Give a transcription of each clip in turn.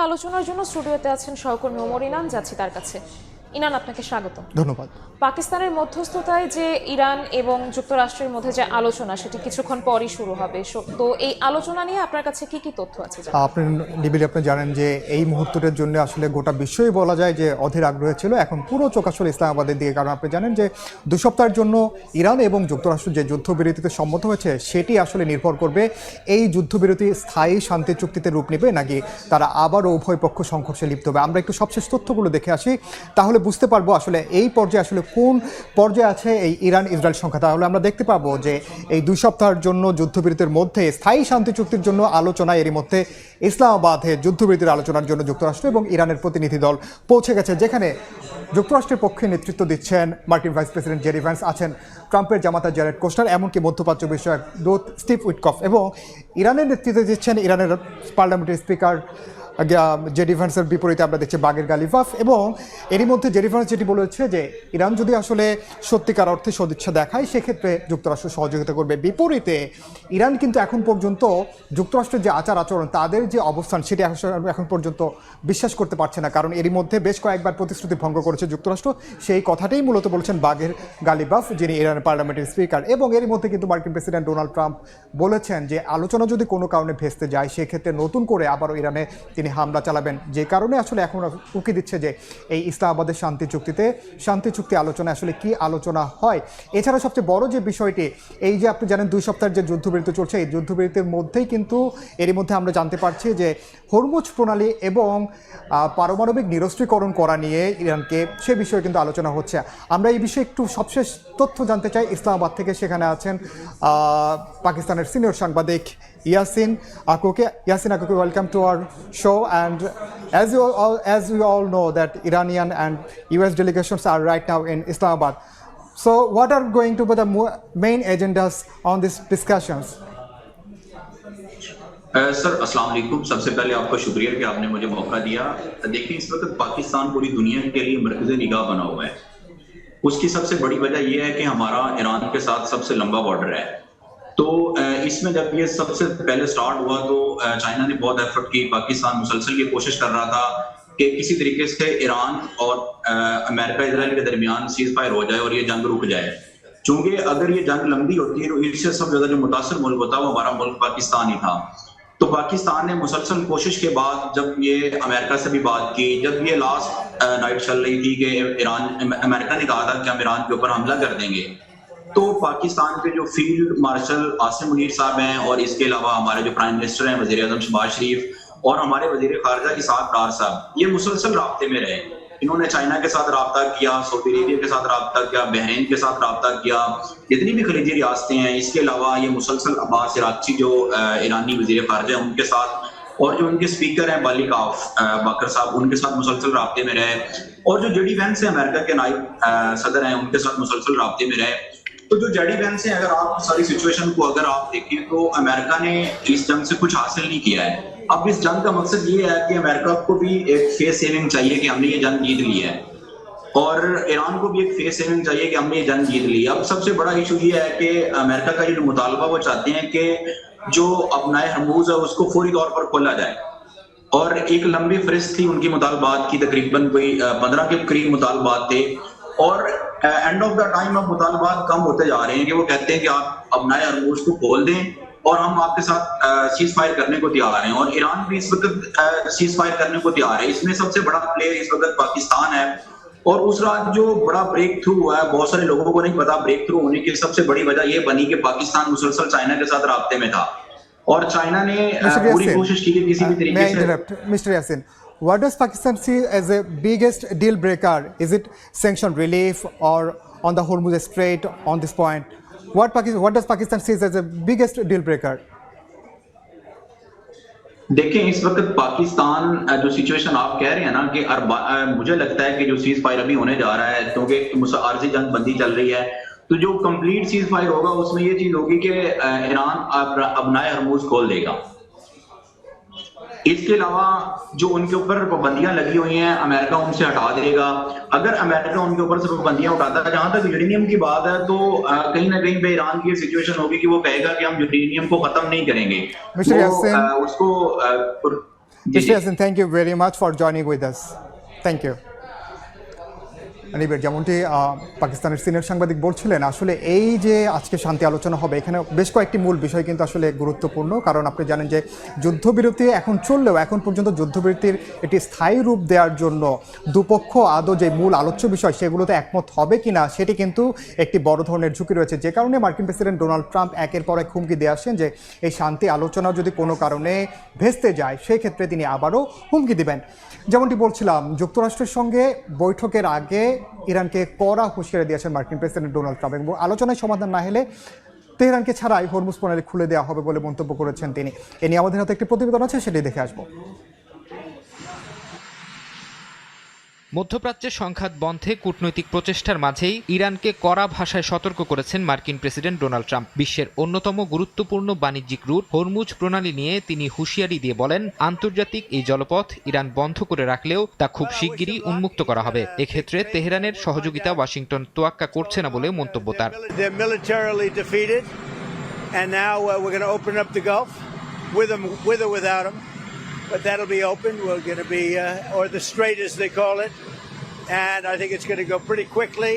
আলোচনার জন্য স্টুডিওতে আছেন সহকর্মী ওমর ইনান, যাচ্ছি তার কাছে। ইনান, আপনাকে স্বাগত। ধন্যবাদ। পাকিস্তানের মধ্যস্থতায় যে ইরান এবং যুক্তরাষ্ট্রের মধ্যে যে আলোচনা, সেটি কিছুক্ষণ পরই শুরু হবে, তো এই আলোচনা নিয়ে আপনার কাছে কি কি তথ্য আছে? আপনি জানেন যে এই মুহূর্তের জন্য আসলে গোটা বিশ্বই বলা যায় যে অধীর আগ্রহে ছিল, এখন পুরো চোখ আসলে ইসলামাবাদের দিকে। কারণ আপনি জানেন যে 2 সপ্তাহের জন্য ইরান এবং যুক্তরাষ্ট্র যে যুদ্ধবিরতিতে সম্মত হয়েছে সেটি আসলে নির্ভর করবে এই যুদ্ধবিরতি স্থায়ী শান্তি চুক্তিতে রূপ নেবে নাকি তারা আবারও উভয় পক্ষ সংঘর্ষে লিপ্ত হবে। আমরা একটু সবশেষ তথ্যগুলো দেখে আসি, তাহলে বুঝতে পারবো আসলে এই পর্যায়ে আসলে কোন পর্যায়ে আছে এই ইরান ইসরায়েল সংখ্যা। তাহলে আমরা দেখতে পাবো যে এই 2 সপ্তাহের জন্য যুদ্ধবিরতির মধ্যে স্থায়ী শান্তি চুক্তির জন্য আলোচনা, এরই মধ্যে ইসলামাবাদে যুদ্ধবিরতির আলোচনার জন্য যুক্তরাষ্ট্র এবং ইরানের প্রতিনিধি দল পৌঁছে গেছে, যেখানে যুক্তরাষ্ট্রের পক্ষে নেতৃত্ব দিচ্ছেন মার্কিন ভাইস প্রেসিডেন্ট জেডি ভ্যান্স, আছেন ট্রাম্পের জামাতা জারেড কোস্টার, এমনকি মধ্যপ্রাচ্য বিষয়ক দূত স্টিভ উইটকফ, এবং ইরানের নেতৃত্বে দিচ্ছেন ইরানের পার্লামেন্টের স্পিকার জেডি ভ্যান্সের বিপরীতে আমরা দেখছি বাগের গালিভাফ। এবং এরই মধ্যে জেডি ভ্যান্স যেটি বলেছে যে ইরান যদি আসলে সত্যিকার অর্থে সদিচ্ছা দেখায় সেক্ষেত্রে যুক্তরাষ্ট্র সহযোগিতা করবে। বিপরীতে ইরান কিন্তু এখন পর্যন্ত যুক্তরাষ্ট্রের যে আচার আচরণ, তাদের যে অবস্থান, সেটি এখন পর্যন্ত বিশ্বাস করতে পারছে না। কারণ এরই মধ্যে বেশ কয়েকবার প্রতিশ্রুতি ভঙ্গ করেছে যুক্তরাষ্ট্র, সেই কথাটাই মূলত বলেছেন বাগের গালিভাফ, যিনি ইরানের পার্লামেন্টের স্পিকার। এবং এরই মধ্যে কিন্তু মার্কিন প্রেসিডেন্ট ডোনাল্ড ট্রাম্প বলেছেন যে আলোচনা যদি কোনো কারণে ভেস্তে যায় সেক্ষেত্রে নতুন করে আবারও ইরানে তিনি হামলা চালাবেন, যে কারণে আসলে এখন উকি দিচ্ছে যে এই ইসলামাবাদের শান্তি চুক্তি আলোচনা আসলে কি আলোচনা হয়। এছাড়া সবচেয়ে বড় যে বিষয়টি, এই যে আপনি জানেন 2 সপ্তাহের যে যুদ্ধবিরতি চলছে, এই যুদ্ধবিরতির মধ্যেই কিন্তু এরই মধ্যে আমরা জানতে পারছি যে হরমুজ প্রণালী এবং পারমাণবিক নিরস্ত্রীকরণ করা নিয়ে ইরানকে সে বিষয়ে কিন্তু আলোচনা হচ্ছে। আমরা এই বিষয়ে একটু সবশেষ তথ্য জানতে চাই ইসলামাবাদ থেকে। সেখানে আছেন পাকিস্তানের সিনিয়র সাংবাদিক Yasin Akoke. Yasin Akoke, welcome to our show. And as we all know that Iranian and US delegations are right now in Islamabad. So what are going to be the main agendas on these discussions? Sir अस्सलाम वालेकुम। सबसे पहले आपका शुक्रिया कि आपने मुझे मौका दिया। देखिए, इस वक्त पाकिस्तान पूरी दुनिया के लिए मरकज़े निगाह बना हुआ है। उसकी सबसे बड़ी वजह यह है कि हमारा ईरान के साथ सबसे लंबा बॉर्डर है। तो इसमें जब ये सबसे पहले स्टार्ट हुआ तो चाइना ने बहुत एफर्ट की, पाकिस्तान मुसलसल ये कोशिश कर रहा था कि किसी तरीके से ईरान और अमेरिका इजराइल के दरमियान सीज फायर हो जाए और ये जंग रुक जाए। चूंकि अगर ये जंग लंबी होती है तो इससे सबसे ज्यादा जो मुतासर मुल्क होता है वो हमारा मुल्क पाकिस्तान ही था। तो पाकिस्तान ने मुसलसल कोशिश के बाद जब ये अमेरिका से भी बात की, जब ये लास्ट नाइट चल रही थी कि अमेरिका ने कहा था कि हम ईरान के ऊपर हमला कर देंगे, तो पाकिस्तान के जो फील्ड मार्शल आसिम मुनीर साहब हैं और इसके अलावा हमारे जो प्राइम मिनिस्टर हैं वजीर आजम शहबाज शरीफ और हमारे वजीर खारजा इसाक डार साहब, ये मुसलसल राब्ते में रहे। इन्होंने चाइना के साथ राब्ता किया, सऊदी अरेबिया के साथ राब्ता किया, बहरीन के साथ राब्ता किया, जितनी भी खलीजी रियासतें हैं। इसके अलावा ये मुसलसल अब्बास इराक़ची जो ईरानी वजीर खारजा हैं उनके साथ, और जो उनके स्पीकर हैं बालिकाफ बाकर साहब, उनके साथ मुसलसल राब्ते में रहे। और जो जेडी वैंस हैं अमेरिका के नायब सदर हैं, उनके साथ मुसलसल राब्ते में रहे। तो जो जेडी वैंस हैं, अगर आप सारी सिचुएशन को अगर आप देखें तो अमेरिका ने इस जंग से कुछ हासिल नहीं किया है। अब इस जंग का मकसद ये है कि अमेरिका को भी एक फेस सेविंग चाहिए कि हमने ये जंग जीत ली है, और ईरान को भी एक फेस सेविंग चाहिए कि हमने ये जंग जीत ली है। अब सबसे बड़ा इशू ये है कि अमेरिका का जो मुतालबा वो चाहते हैं कि जो अपनाए हरमूज है उसको फौरी तौर पर खोला जाए, और एक लंबी फहरिस्त थी उनकी मुतालबात की, तकरीबन कोई 15 के करीब मुतालबात थे। और एंड ऑफ द टाइम अब मुतालबात कम होते जा रहे हैं कि वो कहते हैं कि आप अपनाए हरमूज को खोल दें और हम आपके साथ सीज फायर करने को तैयार हैं। और ईरान भी इस वक्त सीज फायर करने को तैयार है। इसमें सबसे बड़ा प्लेयर इस वक्त पाकिस्तान है। और उस रात जो बड़ा ब्रेक थ्रू हुआ है, बहुत सारे लोगों को नहीं पता, ब्रेक थ्रू होने की सबसे बड़ी वजह यह बनी कि पाकिस्तान मुसलसल चाइना के साथ राब्ते में था, और चाइना ने पूरी कोशिश की कि किसी भी तरीके से। Mr. Yasin, what does Pakistan see as the biggest deal breaker? Is it sanction relief or on the Hormuz Strait on this point? What does Pakistan see as the biggest deal breaker? देखें, इस वक्त पाकिस्तान जो situation आप कह रहे हैं ना कि मुझे लगता है कि जो सीज फायर अभी होने जा रहा है, क्योंकि आरजी जंग बंदी चल रही है, तो जो कंप्लीट सीज फायर होगा उसमें ये चीज होगी कि ईरान अपनाए हरमूज खोल देगा। इसके अलावा जो उनके ऊपर पाबंदियां लगी हुई हैं अमेरिका उनसे हटा देगा। अगर अमेरिका उनके ऊपर से पाबंदियां उठाता है, जहां तक यूरेनियम की बात है तो कहीं ना कहीं पे ईरान की सिचुएशन होगी कि वो कहेगा कि हम यूरेनियम को खत्म नहीं करेंगे, उसको जी Mr. Yasin, thank you very much for joining with us. Thank you. নিবের যেমনটি পাকিস্তানের সিনিয়র সাংবাদিক বলছিলেন, আসলে এই যে আজকে শান্তি আলোচনা হবে এখানে বেশ কয়েকটি মূল বিষয় কিন্তু আসলে গুরুত্বপূর্ণ। কারণ আপনি জানেন যে যুদ্ধবিরতি এখন চললেও এখন পর্যন্ত যুদ্ধবিরতির একটি স্থায়ী রূপ দেওয়ার জন্য দুপক্ষ আদৌ যে মূল আলোচ্য বিষয় সেগুলোতে একমত হবে কিনা সেটি কিন্তু একটি বড় ধরনের ঝুঁকি রয়েছে, যে কারণে মার্কিন প্রেসিডেন্ট ডোনাল্ড ট্রাম্প একের পর এক হুমকি দিয়ে আসছেন যে এই শান্তি আলোচনা যদি কোনো কারণে ভেস্তে যায় সেই ক্ষেত্রে তিনি আবারও হুমকি দিবেন। যেমনটি বলছিলাম, যুক্তরাষ্ট্রের সঙ্গে বৈঠকের আগে ইরানকে কড়া হুঁশিয়ারি দিয়েছেন মার্কিন প্রেসিডেন্ট ডোনাল্ড ট্রাম্প এবং আলোচনায় সমাধান না হলে তেহরানকে ছাড়াই হরমুজ প্রণালী খুলে দেওয়া হবে বলে মন্তব্য করেছেন তিনি। এ নিয়ে আমাদের হাতে একটি প্রতিবেদন আছে, সেটি দেখে আসবো। মধ্যপ্রাচ্যে সংঘাত বন্ধে কূটনৈতিক প্রচেষ্টার মাঝেই ইরানকে কড়া ভাষায় সতর্ক করেছেন মার্কিন প্রেসিডেন্ট ডোনাল্ড ট্রাম্প। বিশ্বের অন্যতম গুরুত্বপূর্ণ বাণিজ্যিক রুট হরমুজ প্রণালী নিয়ে তিনি হুঁশিয়ারি দিয়ে বলেন, আন্তর্জাতিক এই জলপথ ইরান বন্ধ করে রাখলেও তা খুব শিগগিরই উন্মুক্ত করা হবে। এক্ষেত্রে তেহরানের সহযোগিতা ওয়াশিংটন তোয়াক্কা করছে না বলে মন্তব্য তার। But that'll be open. We're going to be, or the Strait as they call it, and I think it's going to go pretty quickly.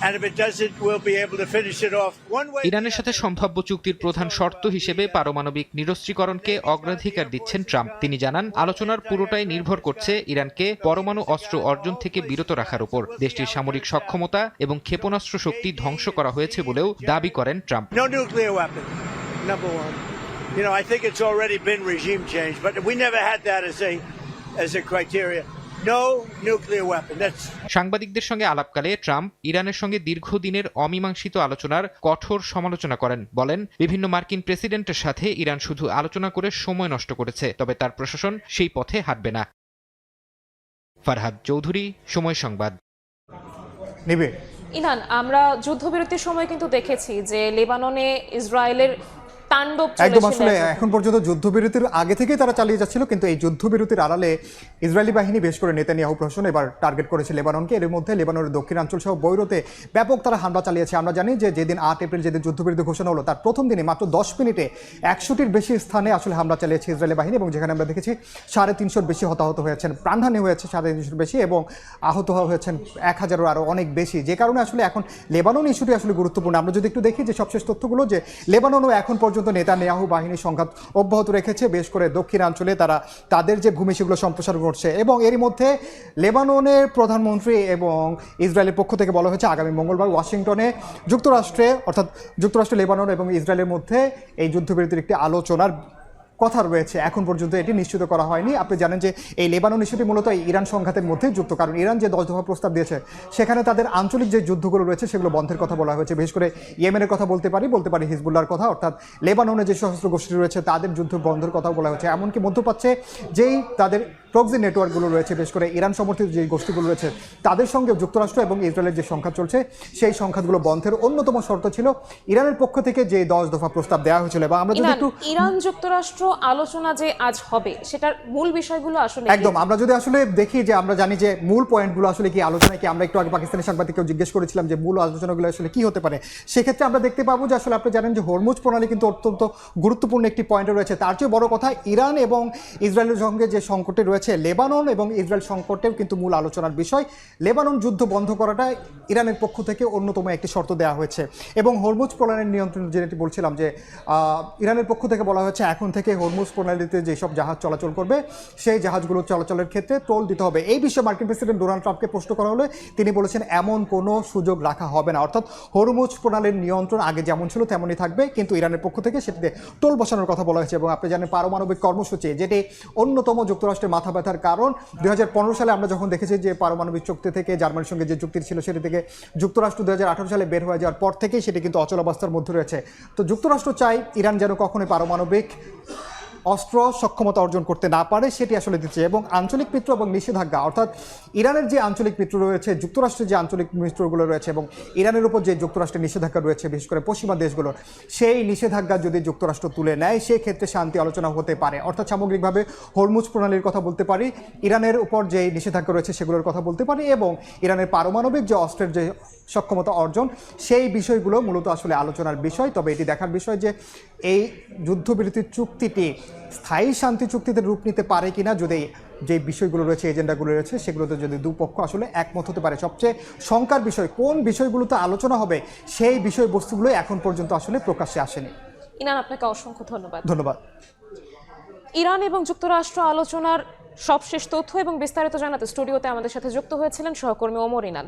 And if it doesn't, we'll be able to finish it off one way. ইরানের সাথে সম্ভাব্য চুক্তির প্রধান শর্ত হিসেবে পারমাণবিক নিরস্ত্রীকরণকে অগ্রাধিকার দিচ্ছেন ট্রাম্প। তিনি জানান, আলোচনার পুরোটাই নির্ভর করছে ইরানকে পরমাণু অস্ত্র অর্জন থেকে বিরত রাখার উপর। দেশটির সামরিক সক্ষমতা এবং ক্ষেপণাস্ত্র শক্তি ধ্বংস করা হয়েছে বলেও দাবি করেন Trump. No nuclear weapon, number one. You know, I think it's already been regime change, but we never had that as a criteria. No nuclear weapon. That's সাংবাদিকদের সঙ্গে আলাপকালে ট্রাম্প ইরানের সঙ্গে দীর্ঘদিনের অমীমাংসিত আলোচনার কঠোর সমালোচনা করেন। বলেন, বিভিন্ন মার্কিন প্রেসিডেন্টের সাথে ইরান শুধু আলোচনা করে সময় নষ্ট করেছে, তবে তার প্রশাসন সেই পথে হাঁটবে না। ফারহাদ চৌধুরী, সময় সংবাদ। নিবিড় ইরান, আমরা যুদ্ধবিরতির সময় কিন্তু দেখেছি যে লেবাননে ইসরায়েলের তাণ্ডব একদম চলেছিল। আসলে এখন পর্যন্ত যুদ্ধবিরতির আগে থেকেই তারা চালিয়ে যাচ্ছিল, কিন্তু এই যুদ্ধবিরতির আড়ালে ইসরায়েলি বাহিনী বেশ করে নেতানিয়াহু প্রশাসন এবার টার্গেট করেছে লেবাননকে। এর মধ্যে লেবাননের দক্ষিণাঞ্চল সহ বৈরুতে ব্যাপক তারা হামলা চালিয়েছে। আমরা জানি যে যেদিন 8 এপ্রিল যেদিন যুদ্ধবিরতি ঘোষণা হলো তার প্রথম দিনে মাত্র 10 মিনিটে 100টির বেশি স্থানে আসলে হামলা চালিয়েছে ইসরায়েলি বাহিনী, এবং যেখানে আমরা দেখেছি 350-র বেশি হতাহত হয়েছেন, প্রাণহানি হয়েছে 350-র বেশি, এবং আহত হয়েছেন 1000-এর আরও অনেক বেশি। যে কারণে আসলে এখন লেবানন ইস্যুটি আসলে গুরুত্বপূর্ণ। আমরা যদি একটু দেখি যে সবশেষ তথ্যগুলো, যে লেবাননও এখন পর্যন্ত নেতানিয়াহু বাহিনীর সংঘাত অব্যাহত রেখেছে, বেশ করে দক্ষিণাঞ্চলে তারা তাদের যে ভূমি সেগুলো সম্প্রসারণ করছে। এবং এরই মধ্যে লেবাননের প্রধানমন্ত্রী এবং ইসরায়েলের পক্ষ থেকে বলা হয়েছে আগামী মঙ্গলবার ওয়াশিংটনে যুক্তরাষ্ট্র লেবানন এবং ইসরায়েলের মধ্যে এই যুদ্ধবিরতির একটি আলোচনার কথা রয়েছে। এখন পর্যন্ত এটি নিশ্চিত করা হয়নি। আপনি জানেন যে এই লেবানন ইস্যুটি মূলত ইরান সংঘাতের মধ্যে যুক্ত, কারণ ইরান যে 10 দফা প্রস্তাব দিয়েছে সেখানে তাদের আঞ্চলিক যে যুদ্ধগুলো রয়েছে সেগুলো বন্ধের কথা বলা হয়েছে। বিশেষ করে ইয়েমেনের কথা বলতে পারি হিজবুল্লাহর কথা, অর্থাৎ লেবাননে যে সশস্ত্র গোষ্ঠী রয়েছে তাদের যুদ্ধ বন্ধের কথা বলা হয়েছে। এমনকি মধ্যপ্রাচ্যে যেই তাদের প্রক্সি নেটওয়ার্কগুলো রয়েছে, বিশেষ করে ইরান সমর্থিত যে গোষ্ঠীগুলো রয়েছে তাদের সঙ্গে যুক্তরাষ্ট্র এবং ইসরায়েলের যে সংঘাত চলছে সেই সংঘাতগুলো বন্ধের অন্যতম শর্ত ছিল ইরানের পক্ষ থেকে যে 10 দফা প্রস্তাব দেওয়া হয়েছিল। এবং আমরা যদি একটু ইরান যুক্তরাষ্ট্র আলোচনা যে আজ হবে সেটার মূল বিষয়গুলো আসলে একদম আমরা যদি আসলে দেখি যে আমরা জানি যে মূল পয়েন্টগুলো আসলে কি আলোচনায় কি, আমরা একটু আগে পাকিস্তানি সাংবাদিককেও জিজ্ঞেস করেছিলাম যে মূল আলোচনাগুলো আসলে কি হতে পারে। সেক্ষেত্রে আমরা দেখতে পাবো যে আসলে আপনি জানেন যে হরমুজ প্রণালী কিন্তু অত্যন্ত গুরুত্বপূর্ণ একটি পয়েন্টে রয়েছে। তার চেয়ে বড় কথা ইরান এবং ইসরায়েলের সঙ্গে যে সংকটে রয়েছে লেবানন এবং ইসরায়েল সংকটেও কিন্তু মূল আলোচনার বিষয়। লেবানন যুদ্ধ বন্ধ করাটা ইরানের পক্ষ থেকে অন্যতম একটি শর্ত দেওয়া হয়েছে। এবং হরমুজ প্রণালীর নিয়ন্ত্রণ যেটি বলছিলাম যে ইরানের পক্ষ থেকে বলা হয়েছে এখন থেকে হরমুজ প্রণালীতে যেসব জাহাজ চলাচল করবে সেই জাহাজগুলো চলাচলের ক্ষেত্রে টোল দিতে হবে। এই বিষয়ে মার্কিন প্রেসিডেন্ট ডোনাল্ড ট্রাম্পকে প্রশ্ন করা হলে তিনি বলেছেন এমন কোনো সুযোগ রাখা হবে না, অর্থাৎ হরমুজ প্রণালীর নিয়ন্ত্রণ আগে যেমন ছিল তেমনই থাকবে, কিন্তু ইরানের পক্ষ থেকে সেটিতে টোল বসানোর কথা বলা হয়েছে। এবং আপনি জানেন পারমাণবিক কর্মসূচি যেটি অন্যতম যুক্তরাষ্ট্রের মাথা ব্যথার কারণ। 2015 সালে আমরা যখন দেখেছি যে পারমাণবিক চুক্তি থেকে জার্মানির সঙ্গে যে চুক্তি ছিল সেটি থেকে যুক্তরাষ্ট্র 2018 সালে বের হয়ে যাওয়ার পর থেকেই সেটি কিন্তু অচলাবস্থার মধ্যে রয়েছে। তো যুক্তরাষ্ট্র চাই ইরান যেন কখনোই পারমাণবিক অস্ত্র সক্ষমতা অর্জন করতে না পারে, সেটি আসলে দিচ্ছে। এবং আঞ্চলিক মিত্র এবং নিষেধাজ্ঞা, অর্থাৎ ইরানের যে আঞ্চলিক মিত্র রয়েছে, যুক্তরাষ্ট্রের যে আঞ্চলিক মিত্রগুলো রয়েছে এবং ইরানের উপর যে যুক্তরাষ্ট্রের নিষেধাজ্ঞা রয়েছে বিশেষ করে পশ্চিমা দেশগুলোর, সেই নিষেধাজ্ঞা যদি যুক্তরাষ্ট্র তুলে নেয় সেক্ষেত্রে শান্তি আলোচনা হতে পারে। অর্থাৎ সামগ্রিকভাবে হরমুজ প্রণালীর কথা বলতে পারি, ইরানের উপর যে নিষেধাজ্ঞা রয়েছে সেগুলোর কথা বলতে পারি, এবং ইরানের পারমাণবিক যে অস্ত্রের যে সক্ষমতা অর্জন সেই বিষয়গুলো মূলত আসলে আলোচনার বিষয়। তবে এটি দেখার বিষয় যে এই যুদ্ধবিরতির চুক্তিটি স্থায়ী শান্তি চুক্তিতে রূপ নিতে পারে কিনা, যদি যে বিষয়গুলো রয়েছে, এজেন্ডাগুলো রয়েছে, সেগুলোতে যদি দুপক্ষ আসলে একমত হতে পারে। সবচেয়ে শঙ্কার বিষয় কোন বিষয়গুলোতে আলোচনা হবে, সেই বিষয়বস্তুগুলো এখন পর্যন্ত আসলে প্রকাশ্যে আসেনি। ইনান, আপনাকে অসংখ্য ধন্যবাদ। ধন্যবাদ। ইরান এবং যুক্তরাষ্ট্র আলোচনার সবশেষ তথ্য এবং বিস্তারিত জানাতে স্টুডিওতে আমাদের সাথে যুক্ত হয়েছিলেন সহকর্মী ওমর ইনান।